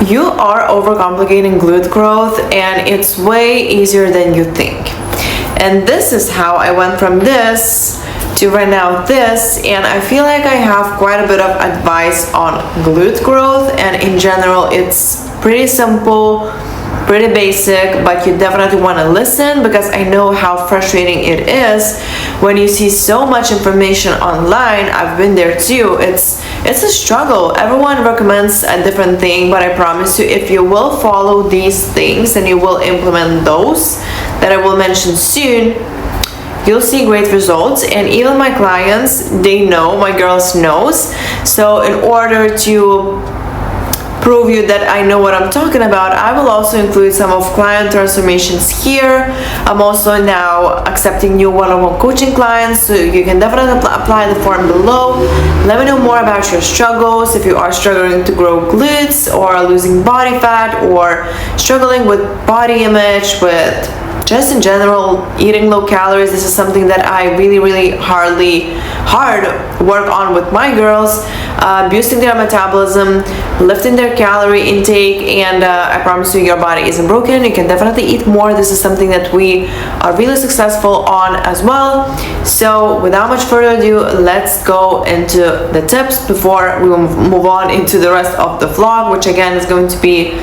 You are overcomplicating glute growth, and it's way easier than you think. And this is how I went from this to right now this, and I feel like I have quite a bit of advice on glute growth, and in general it's pretty simple, pretty basic, but you definitely want to listen, because I know how frustrating it is when you see so much information online. I've been there too. It's a struggle. Everyone recommends a different thing, but I promise you, if you will follow these things and you will implement those that I will mention soon, you'll see great results. And even my clients, they know, my girls knows. So in order to prove you that I know what I'm talking about, I will also include some of client transformations here. I'm also now accepting new one-on-one coaching clients, so you can definitely apply the form below. Let me know more about your struggles. If you are struggling to grow glutes, or losing body fat, or struggling with body image, with just in general eating low calories, this is something that I really hard work on with my girls, boosting their metabolism, lifting their calorie intake, and I promise you, your body isn't broken. You can definitely eat more. This is something that we are really successful on as well. So without much further ado, let's go into the tips before we move on into the rest of the vlog, which again is going to be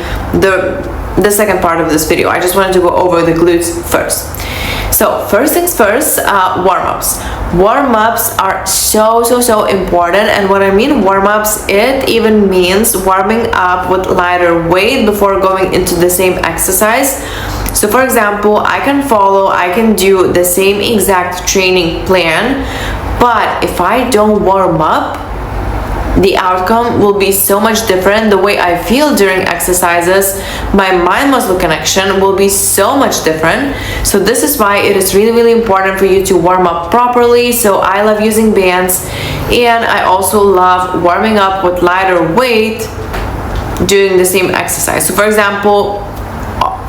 the second part of this video. I just wanted to go over the glutes first. So first things first, warm-ups. Warm-ups are so important, and when I mean warm-ups, it even means warming up with lighter weight before going into the same exercise. So for example, I can do the same exact training plan, but if I don't warm up, the outcome will be so much different. The way I feel during exercises, my mind-muscle connection will be so much different. So this is why it is really important for you to warm up properly. So I love using bands, and I also love warming up with lighter weight doing the same exercise. So for example,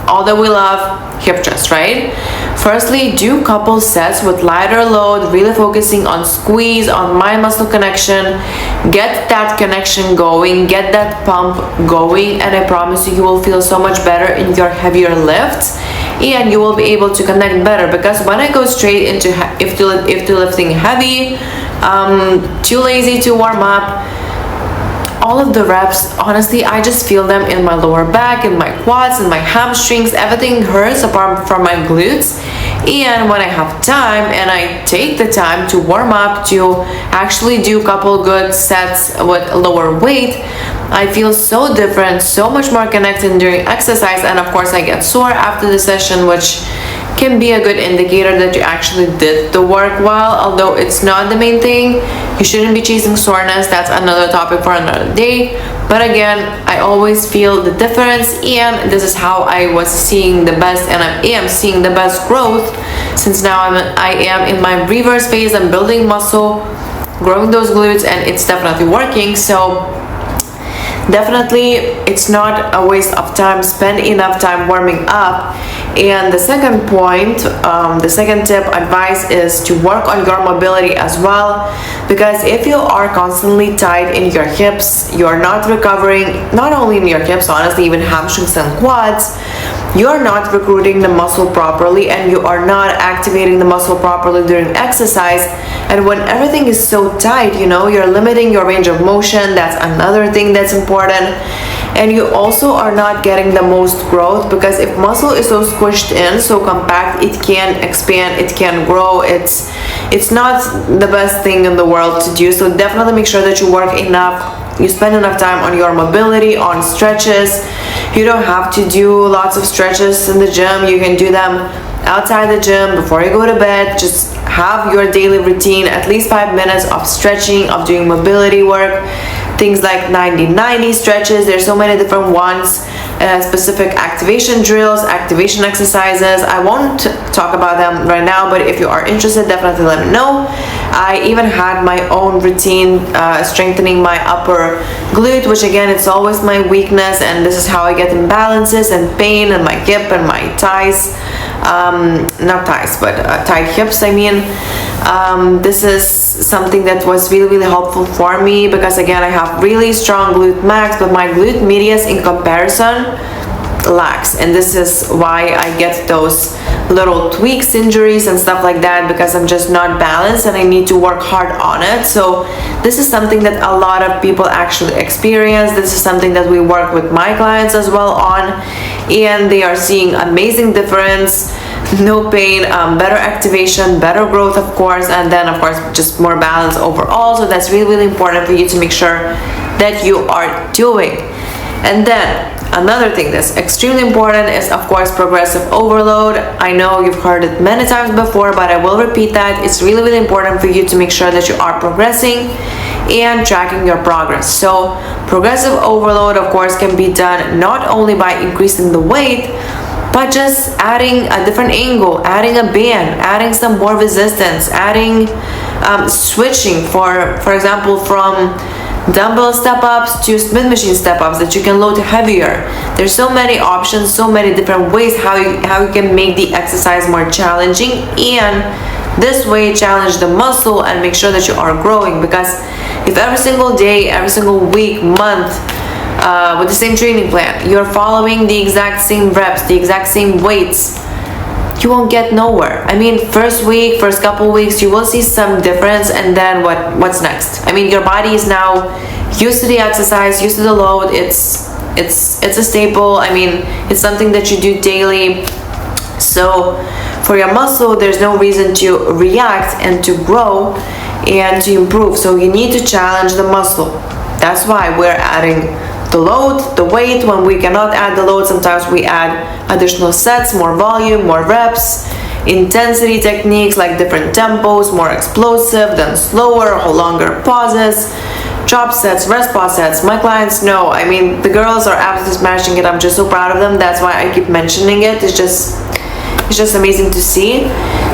all that we love, hip thrust, right? Firstly, do couple sets with lighter load, really focusing on squeeze, on mind-muscle connection. Get that connection going, get that pump going, and I promise you, you will feel so much better in your heavier lifts, and you will be able to connect better. Because when I go straight into if lifting heavy, too lazy to warm up, all of the reps, honestly, I just feel them in my lower back, in my quads, in my hamstrings. Everything hurts apart from my glutes. And when I have time and I take the time to warm up, to actually do a couple good sets with lower weight, I feel so different, so much more connected during exercise. And of course, I get sore after the session, which can be a good indicator that you actually did the work well, although it's not the main thing. You shouldn't be chasing soreness. That's another topic for another day. But again, I always feel the difference, and this is how I was seeing the best, and I am seeing the best growth, since now I am in my reverse phase. I'm building muscle, growing those glutes, and it's definitely working. So definitely it's not a waste of time. Spend enough time warming up. And the second point, the second tip, advice, is to work on your mobility as well, because if you are constantly tight in your hips, you are not recovering, not only in your hips, honestly, even hamstrings and quads, you are not recruiting the muscle properly, and you are not activating the muscle properly during exercise. And when everything is so tight, you know, you're limiting your range of motion. That's another thing that's important. And you also are not getting the most growth, because if muscle is so squished in, so compact, it can expand, it can grow. It's not the best thing in the world to do. So definitely make sure that you work enough, you spend enough time on your mobility, on stretches. You don't have to do lots of stretches in the gym. You can do them outside the gym before you go to bed. Just have your daily routine, at least 5 minutes of stretching, of doing mobility work. Things like 90-90 stretches. There's so many different ones, specific activation drills, activation exercises. I won't talk about them right now, but if you are interested, definitely let me know. I even had my own routine strengthening my upper glute, which again, it's always my weakness, and this is how I get imbalances and pain in my hip and my thighs. Not thighs, but tight hips, I mean. This is something that was really helpful for me, because again, I have really strong glute max, but my glute medius in comparison lacks, and this is why I get those little tweaks, injuries and stuff like that, because I'm just not balanced and I need to work hard on it. So this is something that a lot of people actually experience. This is something that we work with my clients as well on, and they are seeing amazing difference, no pain, better activation, better growth, of course, and then of course just more balance overall. So that's really important for you to make sure that you are doing. And then another thing that's extremely important is, of course, progressive overload. I know you've heard it many times before, but I will repeat that. It's really important for you to make sure that you are progressing and tracking your progress. So progressive overload, of course, can be done not only by increasing the weight, but just adding a different angle, adding a band, adding some more resistance, adding switching, for example, from dumbbell step-ups to Smith machine step-ups that you can load heavier. There's so many options, so many different ways how you can make the exercise more challenging, and this way challenge the muscle and make sure that you are growing. Because if every single day, every single week, month, with the same training plan, you're following the exact same reps, the exact same weights, you won't get nowhere. I mean, first week, first couple weeks, you will see some difference, and then what's next? I mean, your body is now used to the exercise, used to the load. It's a staple. I mean, it's something that you do daily. So for your muscle, there's no reason to react and to grow and to improve. So you need to challenge the muscle. That's why we're adding the load, the weight. When we cannot add the load, sometimes we add additional sets, more volume, more reps, intensity techniques like different tempos, more explosive, then slower, or longer pauses, drop sets, rest pause sets. My clients know, I mean, the girls are absolutely smashing it. I'm just so proud of them. That's why I keep mentioning it. It's just amazing to see.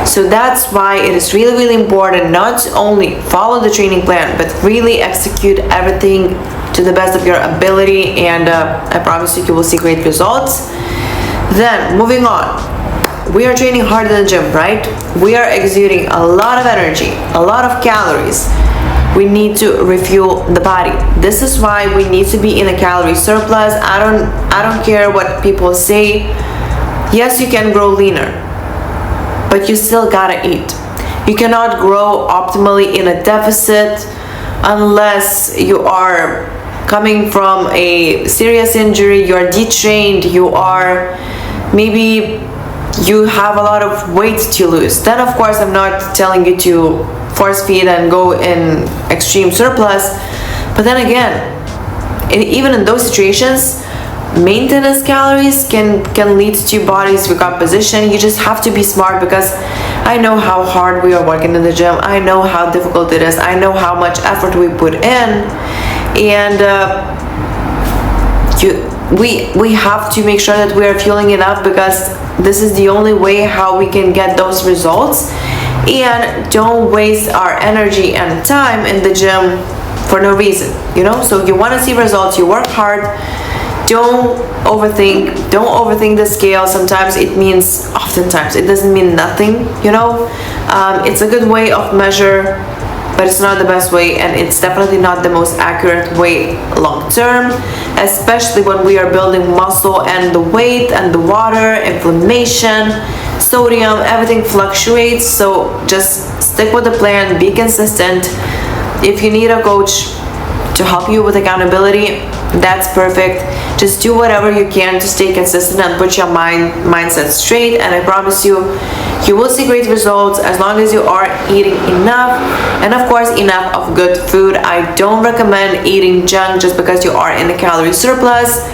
So that's why it is really important not to only follow the training plan, but really execute everything to the best of your ability, and I promise you will see great results. Then moving on, we are training hard in the gym, right? We are exuding a lot of energy, a lot of calories. We need to refuel the body. This is why we need to be in a calorie surplus. I don't care what people say. Yes, you can grow leaner, but you still gotta eat. You cannot grow optimally in a deficit unless you are coming from a serious injury, you're detrained, maybe you have a lot of weight to lose. Then of course I'm not telling you to force feed and go in extreme surplus, but then again, even in those situations, maintenance calories can lead to body's recomposition. You just have to be smart, because I know how hard we are working in the gym. I know how difficult it is. I know how much effort we put in, and we have to make sure that we are fueling enough, because this is the only way how we can get those results. And don't waste our energy and time in the gym for no reason, you know. So you want to see results, you work hard. Don't overthink the scale. Sometimes it means, oftentimes it doesn't mean nothing, you know. It's a good way of measure, but it's not the best way, and it's definitely not the most accurate way long term, especially when we are building muscle, and the weight and the water, inflammation, sodium, everything fluctuates. So just stick with the plan, be consistent. If you need a coach to help you with accountability, that's perfect. Just do whatever you can to stay consistent and put your mindset straight, and I promise you will see great results as long as you are eating enough, and of course enough of good food. I don't recommend eating junk just because you are in a calorie surplus.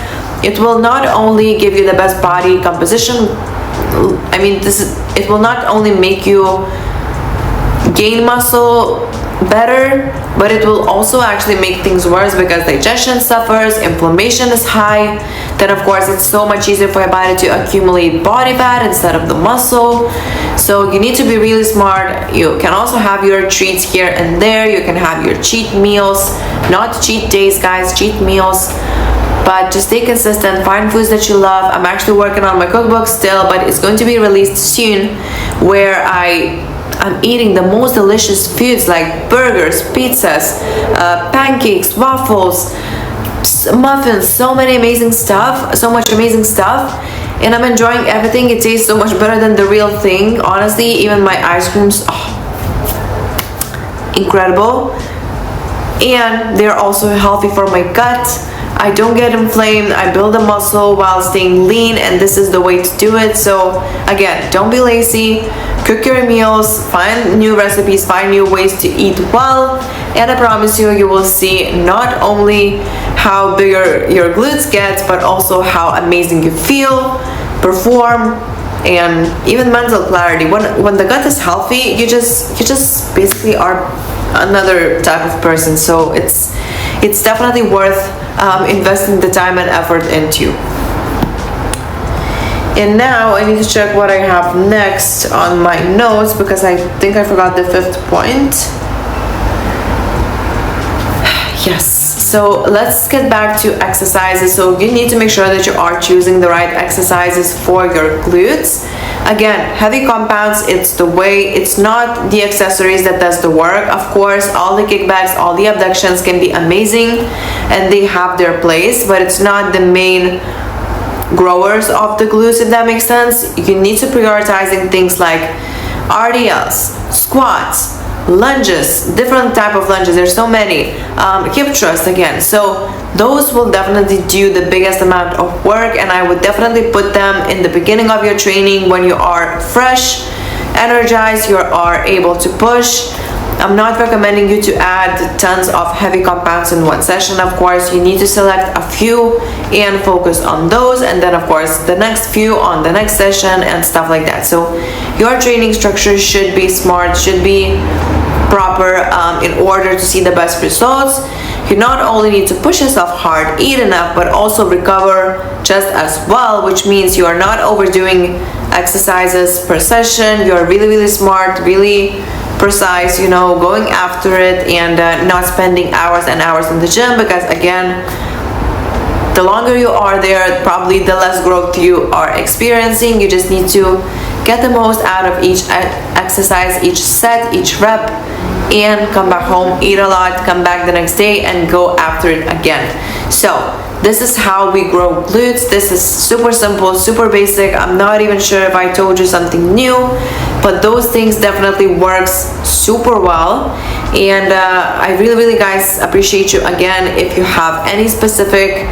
It will not only give you the best body composition, I mean, it will not only make you gain muscle better, but it will also actually make things worse, because digestion suffers, inflammation is high. Then of course it's so much easier for your body to accumulate body fat instead of the muscle. So you need to be really smart. You can also have your treats here and there. You can have your cheat meals, not cheat days guys, cheat meals. But just stay consistent, find foods that you love. I'm actually working on my cookbook still, but it's going to be released soon, where I I'm eating the most delicious foods like burgers, pizzas, pancakes, waffles, muffins, so much amazing stuff, and I'm enjoying everything. It tastes so much better than the real thing. Honestly, even my ice creams, incredible, and they're also healthy for my gut. I don't get inflamed, I build a muscle while staying lean, and this is the way to do it. So again, don't be lazy, cook your meals, find new recipes, find new ways to eat well, and I promise you, you will see not only how bigger your glutes get, but also how amazing you feel, perform, and even mental clarity. When the gut is healthy, you just basically are another type of person. So it's definitely worth investing the time and effort into. And now I need to check what I have next on my notes, because I think I forgot the 5th point. Yes, so let's get back to exercises. So you need to make sure that you are choosing the right exercises for your glutes. Again, heavy compounds, it's the way, it's not the accessories that does the work. Of course, all the kickbacks, all the abductions can be amazing and they have their place, but it's not the main growers of the glutes, if that makes sense. You need to prioritizing things like RDLs, squats, lunges, different type of lunges, there's so many, hip thrust again. So those will definitely do the biggest amount of work, and I would definitely put them in the beginning of your training when you are fresh, energized, you are able to push. I'm not recommending you to add tons of heavy compounds in one session. Of course, you need to select a few and focus on those, and then of course the next few on the next session and stuff like that. So your training structure should be smart, should be proper, in order to see the best results. You not only need to push yourself hard, eat enough, but also recover just as well, which means you are not overdoing exercises per session. You're really smart, really precise, going after it, and not spending hours and hours in the gym, because again, the longer you are there, probably the less growth you are experiencing. You just need to get the most out of each exercise, each set, each rep, and come back home, eat a lot, come back the next day and go after it again. So this is how we grow glutes. This is super simple, super basic. I'm not even sure if I told you something new, but those things definitely works super well. And I really guys appreciate you. Again, if you have any specific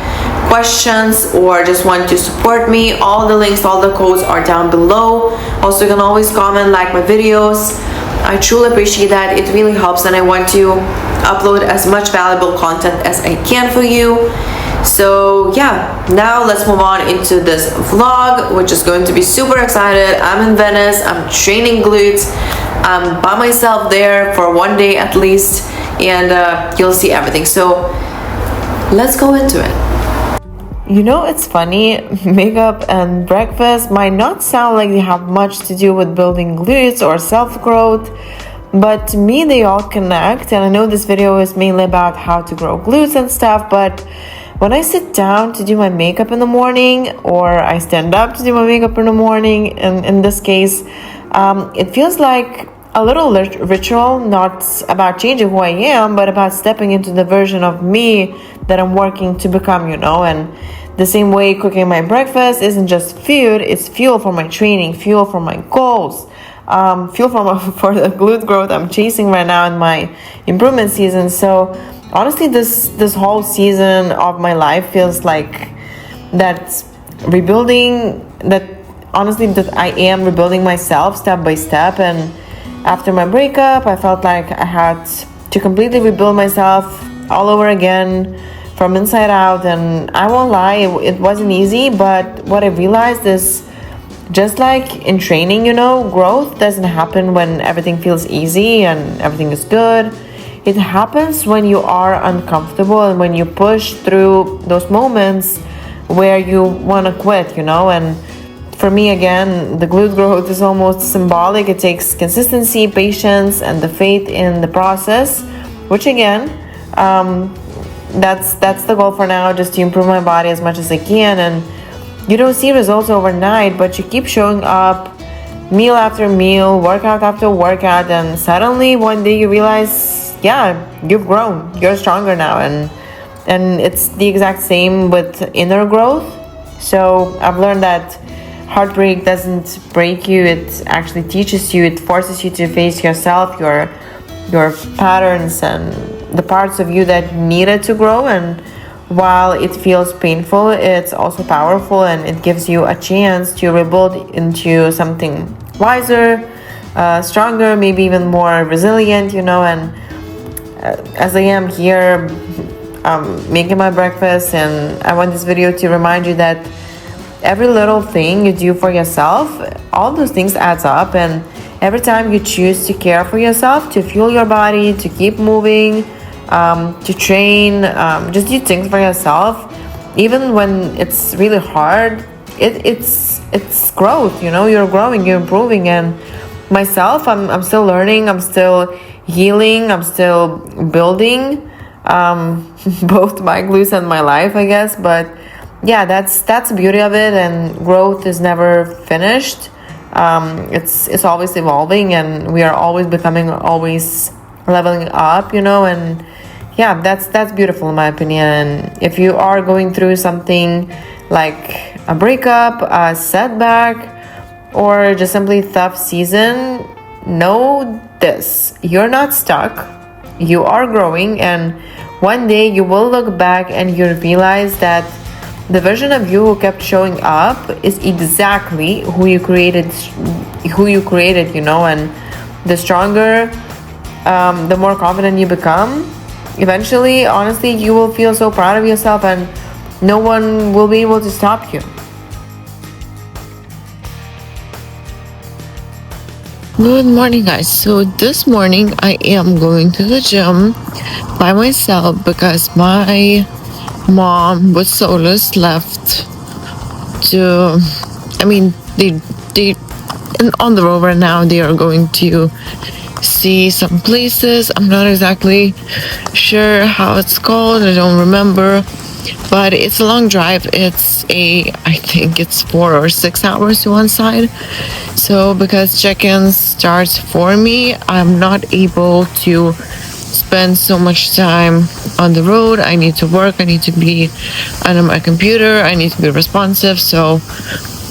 questions or just want to support me, all the links, all the codes are down below. Also, you can always comment, like my videos. I truly appreciate that. It really helps, and I want to upload as much valuable content as I can for you. So yeah, now let's move on into this vlog, which is going to be super excited. I'm in Venice, I'm training glutes, I'm by myself there for one day at least, and you'll see everything. So let's go into it. It's funny, makeup and breakfast might not sound like they have much to do with building glutes or self-growth, but to me they all connect. And I know this video is mainly about how to grow glutes and stuff, but when I sit down to do my makeup in the morning, or I stand up to do my makeup in the morning, and in this case, it feels like a little ritual, not about changing who I am, but about stepping into the version of me that I'm working to become, and the same way cooking my breakfast isn't just food, it's fuel for my training, fuel for my goals, fuel for the glute growth I'm chasing right now in my improvement season. So honestly, this whole season of my life feels like that I am rebuilding myself step by step. And after my breakup, I felt like I had to completely rebuild myself all over again from inside out. And I won't lie, it wasn't easy, but what I realized is, just like in training, growth doesn't happen when everything feels easy and everything is good. It happens when you are uncomfortable and when you push through those moments where you want to quit, And for me, again, the glute growth is almost symbolic. It takes consistency, patience, and the faith in the process, which again, that's the goal for now, just to improve my body as much as I can. And you don't see results overnight, but you keep showing up, meal after meal, workout after workout, and suddenly one day you realize, yeah, you've grown, you're stronger now. And it's the exact same with inner growth. So I've learned that heartbreak doesn't break you, it actually teaches you, it forces you to face yourself, your patterns and the parts of you that needed to grow. And while it feels painful, it's also powerful, and it gives you a chance to rebuild into something wiser, stronger, maybe even more resilient, you know. And as I am here making my breakfast, and I want this video to remind you that every little thing you do for yourself, all those things adds up. And every time you choose to care for yourself, to fuel your body, to keep moving, to train, just do things for yourself, even when it's really hard, it's growth, you know. You're growing, you're improving. And myself, I'm still learning, I'm still healing, I'm still building both my glutes and my life, I guess. But yeah, that's the beauty of it. And growth is never finished. It's always evolving, and we are always becoming, always leveling up, you know. And yeah, that's beautiful in my opinion. And if you are going through something like a breakup, a setback, or just simply tough season, know this: you're not stuck, you are growing. And one day you will look back and you'll realize that the version of you who kept showing up is exactly who you created, you know. And the stronger, the more confident you become, eventually, honestly, you will feel so proud of yourself, and no one will be able to stop you. Good morning, guys. So this morning I am going to the gym by myself because my mom with Solus left to, they and on the road right now. They are going to see some places. I'm not exactly sure how it's called, I don't remember, but it's a long drive. I think it's 4 or 6 hours to one side. So because check-in starts for me, I'm not able to spend so much time on the road. I need to work, I need to be on my computer, I need to be responsive. So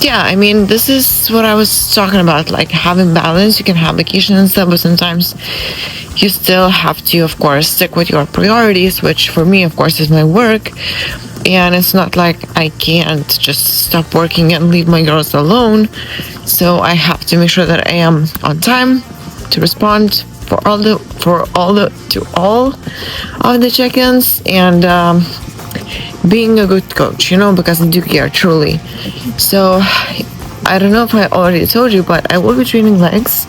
yeah, this is what I was talking about, like having balance. You can have vacation and stuff, but sometimes you still have to, of course, stick with your priorities, which for me, of course, is my work. And it's not like I can't just stop working and leave my girls alone. So I have to make sure that I am on time to respond to all of the check-ins, and being a good coach, because I do care truly. So I don't know if I already told you, but I will be training legs.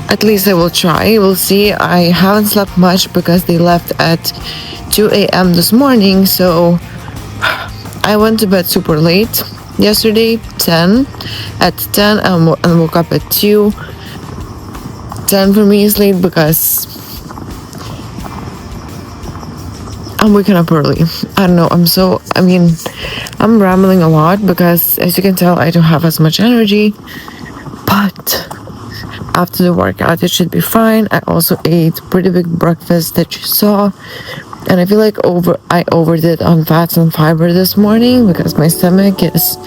At least I will try. We'll see. I haven't slept much because they left at 2 a.m. this morning. So I went to bed super late yesterday, at 10, and woke up at 2. 10 for me is late because I'm waking up early. I don't know. I'm rambling a lot because, as you can tell, I don't have as much energy. But after the workout, it should be fine. I also ate a pretty big breakfast that you saw. And I feel like I overdid on fats and fiber this morning because my stomach is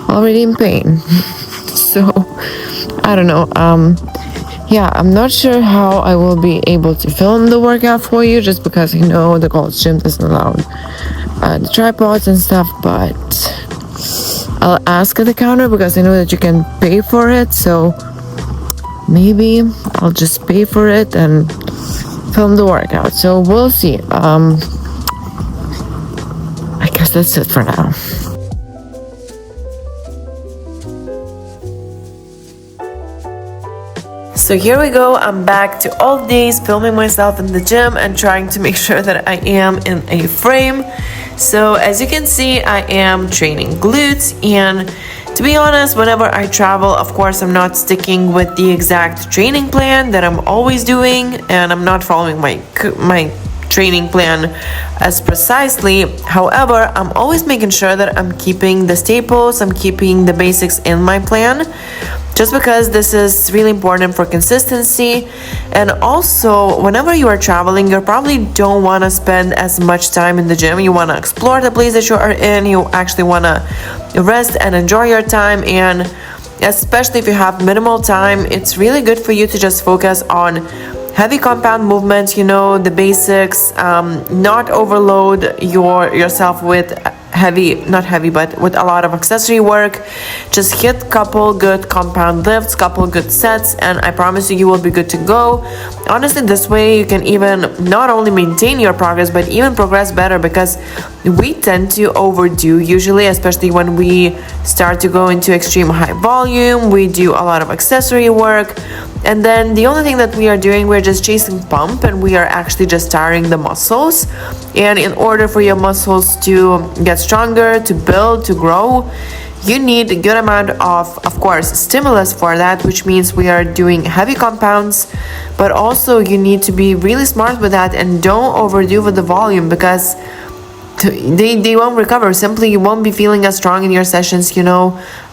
already in pain. So, I don't know. Yeah, I'm not sure how I will be able to film the workout for you, just because the Gold's Gym doesn't allow the tripods and stuff, but I'll ask at the counter because I know that you can pay for it. So maybe I'll just pay for it and film the workout. So we'll see. I guess that's it for now. So here we go, I'm back to all days filming myself in the gym and trying to make sure that I am in a frame. So as you can see, I am training glutes, and to be honest, whenever I travel, of course, I'm not sticking with the exact training plan that I'm always doing, and I'm not following my training plan as precisely. However, I'm always making sure that I'm keeping the staples, I'm keeping the basics in my plan, just because this is really important for consistency. And also, whenever you are traveling, you probably don't want to spend as much time in the gym. You want to explore the place that you are in. You actually want to rest and enjoy your time. And especially if you have minimal time, it's really good for you to just focus on heavy compound movements, the basics, not overload yourself with not heavy, but with a lot of accessory work. Just hit couple good compound lifts, couple good sets, and I promise you will be good to go. Honestly, this way you can even not only maintain your progress, but even progress better, because we tend to overdo usually, especially when we start to go into extreme high volume. We do a lot of accessory work, and then the only thing that we are doing, we're just chasing pump, and we are actually just tiring the muscles. And in order for your muscles to get stronger, to build, to grow, you need a good amount of course, stimulus for that, which means we are doing heavy compounds, but also you need to be really smart with that and don't overdo with the volume, because they won't recover. Simply, you won't be feeling as strong in your sessions.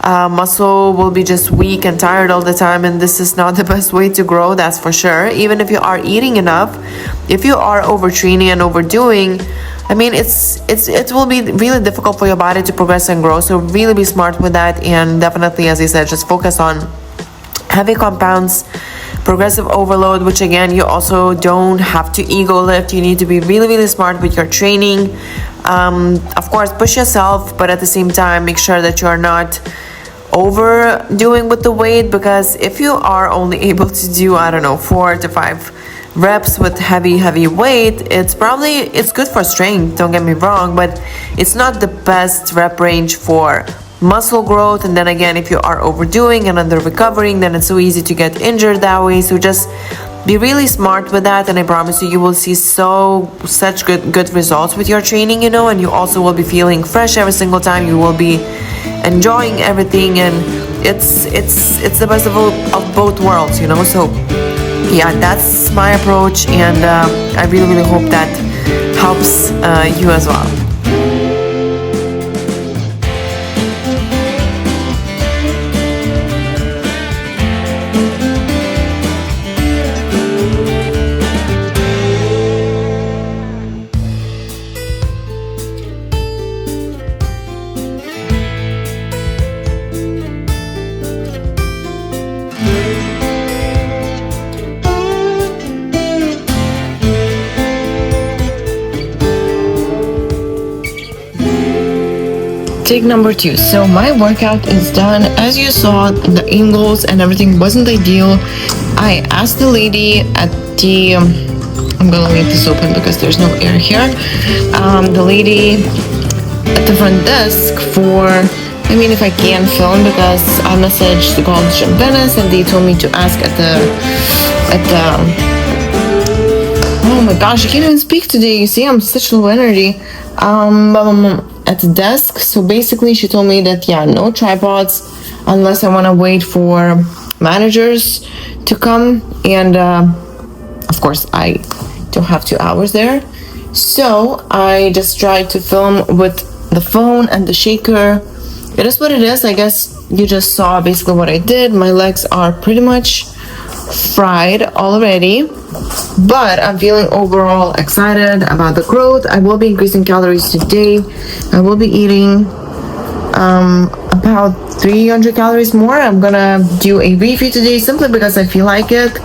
Muscle will be just weak and tired all the time, and this is not the best way to grow, that's for sure. Even if you are eating enough, if you are overtraining and overdoing, I mean, it will be really difficult for your body to progress and grow. So really be smart with that, and definitely, as I said, just focus on heavy compounds, progressive overload, which again, you also don't have to ego lift. You need to be really, really smart with your training. Of course, push yourself, but at the same time, make sure that you are not overdoing with the weight, because if you are only able to do, 4 to 5 reps with heavy weight, it's good for strength, don't get me wrong, but it's not the best rep range for muscle growth. And then again, if you are overdoing and under recovering, then it's so easy to get injured that way. So just be really smart with that, and I promise you will see such good results with your training, and you also will be feeling fresh every single time. You will be enjoying everything, and it's the best of both worlds, so yeah, that's my approach, and I really hope that helps you as well. Take number 2. So my workout is done. As you saw, the angles and everything wasn't ideal. I asked the lady at the I'm gonna leave this open because there's no air here. The lady at the front desk if I can film, because I messaged the college in Venice and they told me to ask at the oh my gosh, I can't even speak today. You see, I'm such low energy. At the desk. So basically she told me that no tripods unless I want to wait for managers to come, and of course I don't have 2 hours there, so I just tried to film with the phone and the shaker. It is what it is. I guess you just saw basically what I did. My legs are pretty much fried already, but I'm feeling overall excited about the growth. I will be increasing calories today. I will be eating about 300 calories more. I'm gonna do a refeed today simply because I feel like it.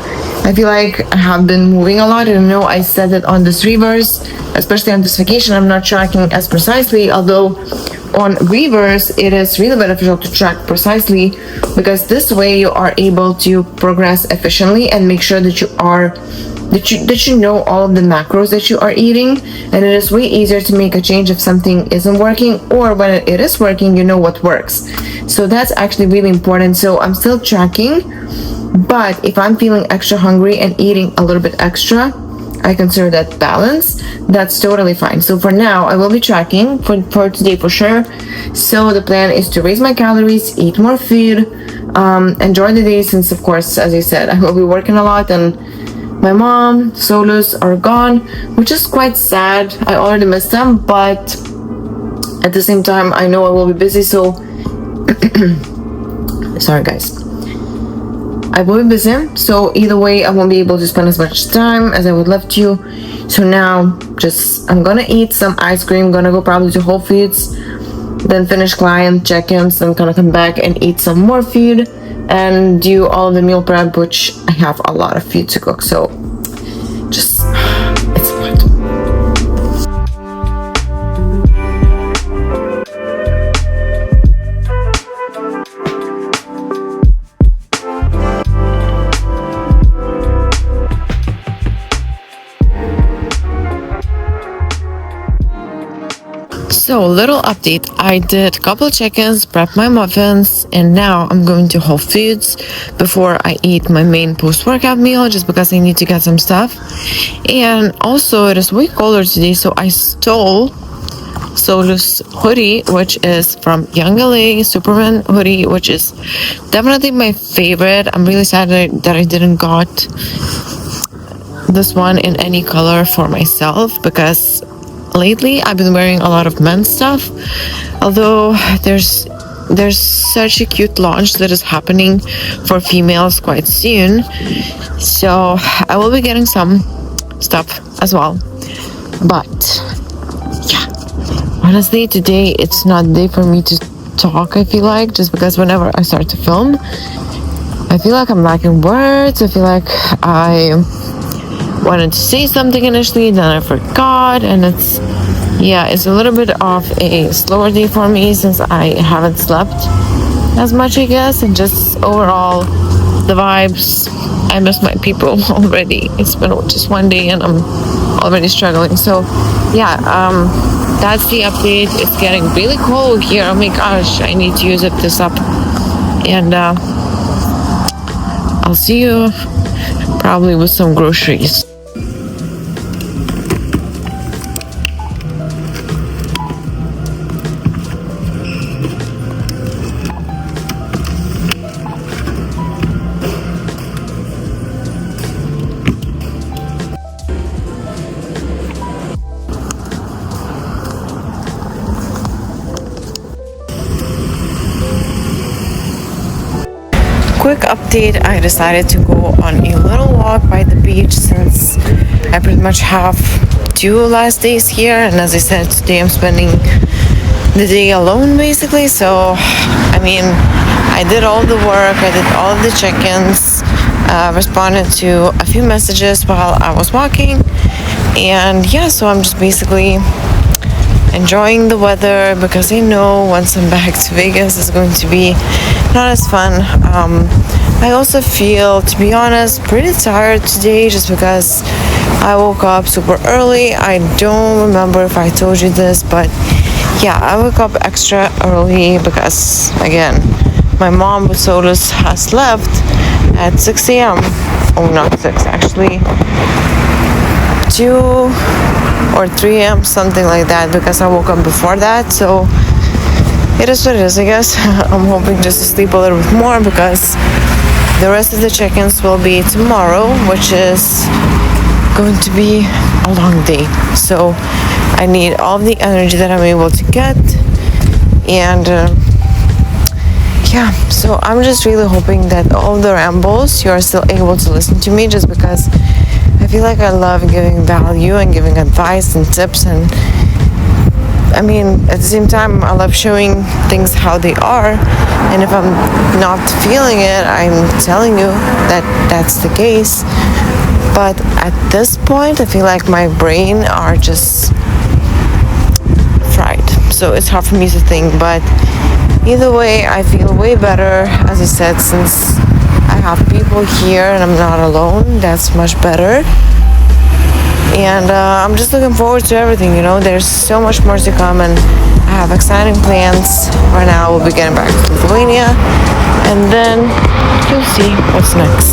I feel like I have been moving a lot. I know I said it on this reverse, especially on this vacation, I'm not tracking as precisely, although on reverse it is really beneficial to track precisely, because this way you are able to progress efficiently and make sure that you know all of the macros that you are eating, and it is way easier to make a change if something isn't working, or when it is working, you know what works. So that's actually really important. So I'm still tracking, but if I'm feeling extra hungry and eating a little bit extra, I consider that balance. That's totally fine. So for now, I will be tracking for today for sure. So the plan is to raise my calories, eat more food, enjoy the day, since of course, as I said, I will be working a lot, and my mom, Solus are gone, which is quite sad. I already miss them, but at the same time, I know I will be busy, so sorry guys. I will be busy, so either way I won't be able to spend as much time as I would love to. So now I'm gonna eat some ice cream, gonna go probably to Whole Foods, then finish client check-ins, then gonna come back and eat some more food and do all the meal prep, which I have a lot of food to cook, so it's fun. So, little update. I did a couple of check-ins, prepped my muffins, and now I'm going to Whole Foods before I eat my main post-workout meal, just because I need to get some stuff. And also, it is way colder today, so I stole Solu's hoodie, which is from Young LA, Superman hoodie, which is definitely my favorite. I'm really sad that I didn't got this one in any color for myself, because lately I've been wearing a lot of men's stuff, although there's such a cute launch that is happening for females quite soon, so I will be getting some stuff as well. But yeah, honestly today it's not the day for me to talk, I feel like, just because whenever I start to film I feel like I'm lacking words. I feel like I wanted to say something initially, then I forgot, and it's a little bit of a slower day for me since I haven't slept as much, I guess, and just overall the vibes. I miss my people already. It's been just one day and I'm already struggling. So yeah, that's the update. It's getting really cold here. Oh my gosh, I need to use this up, and I'll see you probably with some groceries. Quick update, I decided to go on a little walk by the beach since I pretty much have 2 last days here, and as I said, today I'm spending the day alone basically. So I mean, I did all the work, I did all of the check-ins, responded to a few messages while I was walking, and yeah, so I'm just basically enjoying the weather, because I know once I'm back to Vegas it's going to be not as fun. I also feel, to be honest, pretty tired today just because I woke up super early. I don't remember if I told you this, but yeah, I woke up extra early because, again, my mom with Solus has left at 6 a.m. Oh, not 6, actually 2 or 3 a.m., something like that, because I woke up before that. So it is what it is, I guess. I'm hoping just to sleep a little bit more, because the rest of the check-ins will be tomorrow, which is going to be a long day. So I need all the energy that I'm able to get, and yeah, so I'm just really hoping that all the rambles you are still able to listen to me, just because I feel like I love giving value and giving advice and tips, and I mean, at the same time, I love showing things how they are, and if I'm not feeling it, I'm telling you that that's the case. But at this point, I feel like my brain are just fried, so it's hard for me to think. But either way, I feel way better, as I said, since I have people here and I'm not alone. That's much better. And I'm just looking forward to everything, you know. There's so much more to come, and I have exciting plans. Right now, we'll be getting back to Lithuania, and then you'll see what's next.